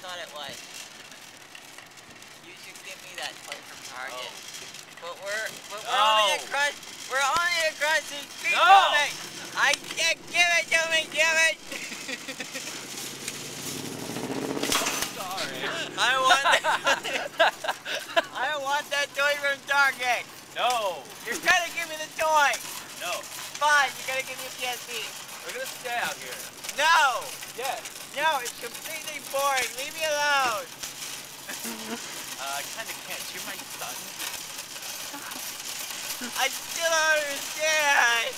thought it was. You should give me that toy from Target. But we're only across the street from it. I can't give it to me, damn it! Sorry. I want that toy from Target. No. You're gonna give me the toy. No. Fine, you're gonna give me a PSP. We're gonna stay out here. No. Yes. No, it's completely boring. Leave me alone. I kinda can't. You're my son. I still don't understand.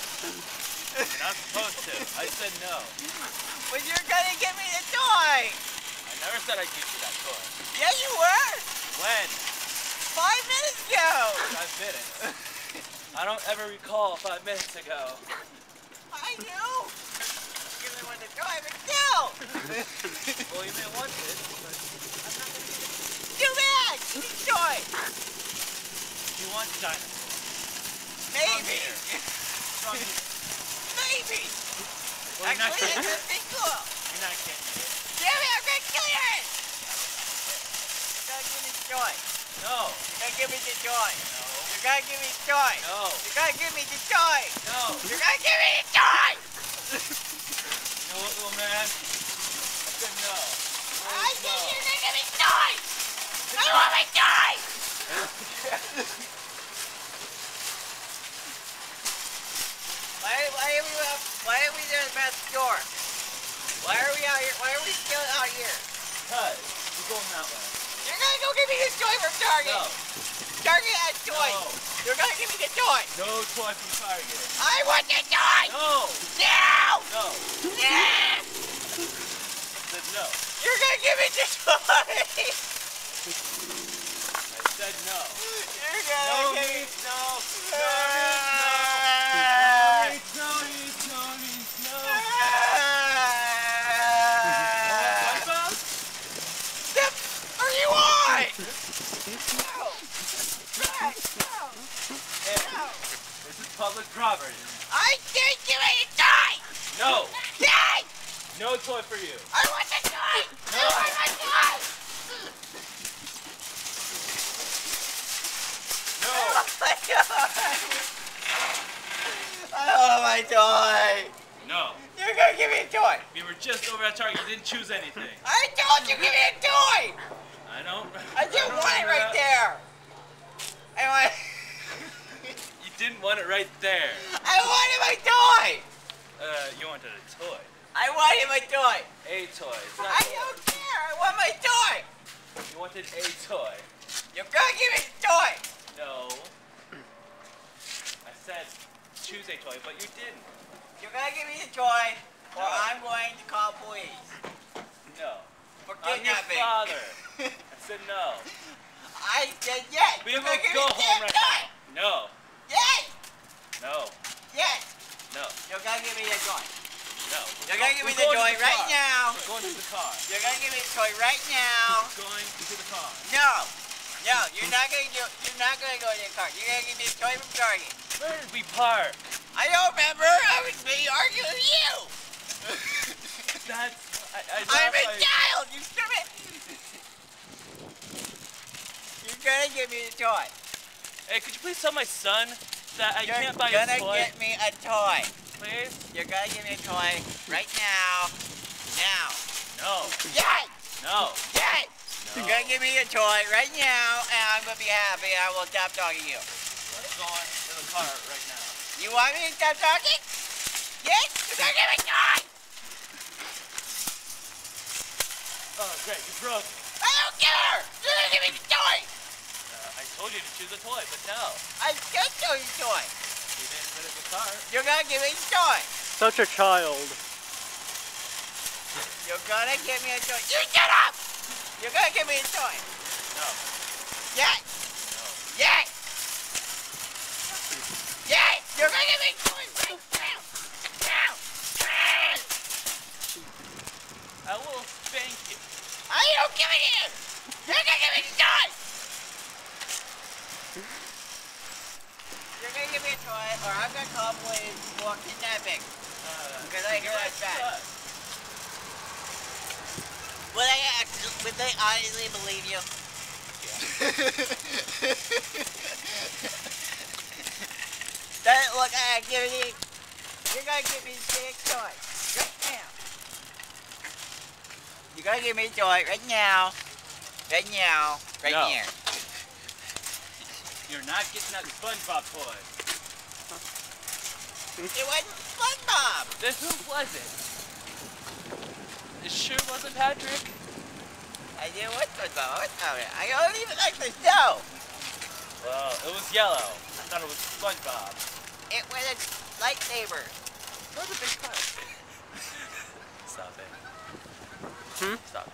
You're not supposed to. I said no. But you're gonna give me the toy. I never said I'd give you that toy. Yeah, you were. When? 5 minutes ago. 5 minutes. I don't ever recall 5 minutes ago. I knew. You didn't want the toy, but still. Well, you may want it, but I'm not gonna give it. Too bad. Give me the toy. You want dinosaurs? Maybe. From here. Maybe. Well, you're not Actually, getting that's it. cool. You're not getting it. Damn it, I'm gonna kill you! You gotta give me the toy. No. You gotta give me the toy. No. You gotta give me the toy. No. You gotta give me the toy. No. You gotta give me the toy! You know what, little man? I said no. I said you're gonna give me the toy! I want my toy! Why are we there at the store? Why are we out here? Why are we still out here? Because we're going that way. You're gonna go give me this toy from Target! No. Target has toys! No. You're gonna give me the toy! No toy from Target. I want the toy! No. No! No. Yeah! I said no. You're gonna give me the toy! I said no. You're No gonna give me... means no. No means no. No means no. No means no. Are you on? No! This is public property. I can't give me the toy! No. Yay! No toy for you. I want the toy! No. I want my toy! No. I want my toy! No. You're gonna give me a toy! We were just over at Target. You didn't choose anything. I told you, give me a toy! I don't. I just don't want it remember right that. there! I want... You didn't want it right there. I wanted my toy! You wanted a toy. I wanted my toy! A toy. It's not I don't care! I want my toy! You wanted a toy. You're gonna give me the toy! No. I said choose a toy, but you didn't. You're gonna give me the toy, or No. I'm going to call police. No. For I'm your kidnapping. father. I said no. I said yes! We You're will gonna give go me the home damn right toy! now. No. Yes! No. Yes! No. You're gonna give me the toy. No. You're gonna give me We're the going toy to the right car. now! We're going to the car. You're gonna give me the toy right now! We're going to the car. No! No, you're not gonna go to the car. You're gonna give me the toy from Target. Where did we park? I don't remember! I was being arguing with you! That's. I'm a child! You stupid! You're gonna give me the toy. Hey, could you please tell my son that I You're can't buy a gonna toy? get me a toy. Please? You're gonna give me a toy right now. Now. No. Yes! No. Yes! No. You're gonna give me a toy right now, and I'm gonna be happy. I will stop talking to you. Let's go to the car right now. You want me to stop talking? Yes? You're gonna give me a toy! Oh, great. You broke. I don't care! You're gonna give me the toy! I told you to choose a toy, but no. I just told you the toy. You didn't put it in the car. You're gonna give me the toy. Such a child. You're gonna give me a toy. You shut up! You're gonna give me a toy. No. Yes! No. Yes! Yes! You're gonna give me a toy right now! Now! I will spank you. I don't give it here! You're gonna give me the toy! You're gonna give me a toy, or I'm gonna call police for kidnapping. Because I hear that's bad. Will I Would they honestly believe you? Doesn't look like activity. You're gonna give me a toy right now. You're gonna give me a toy right now. Right now. Right No. here. You're not getting that SpongeBob toy. It wasn't SpongeBob. Then who was it? It sure wasn't Patrick. I didn't want SpongeBob. I don't even like the show. Well, it was yellow. I thought it was SpongeBob. It was a lightsaber. That was a big cut. Stop it. Hmm? Stop it.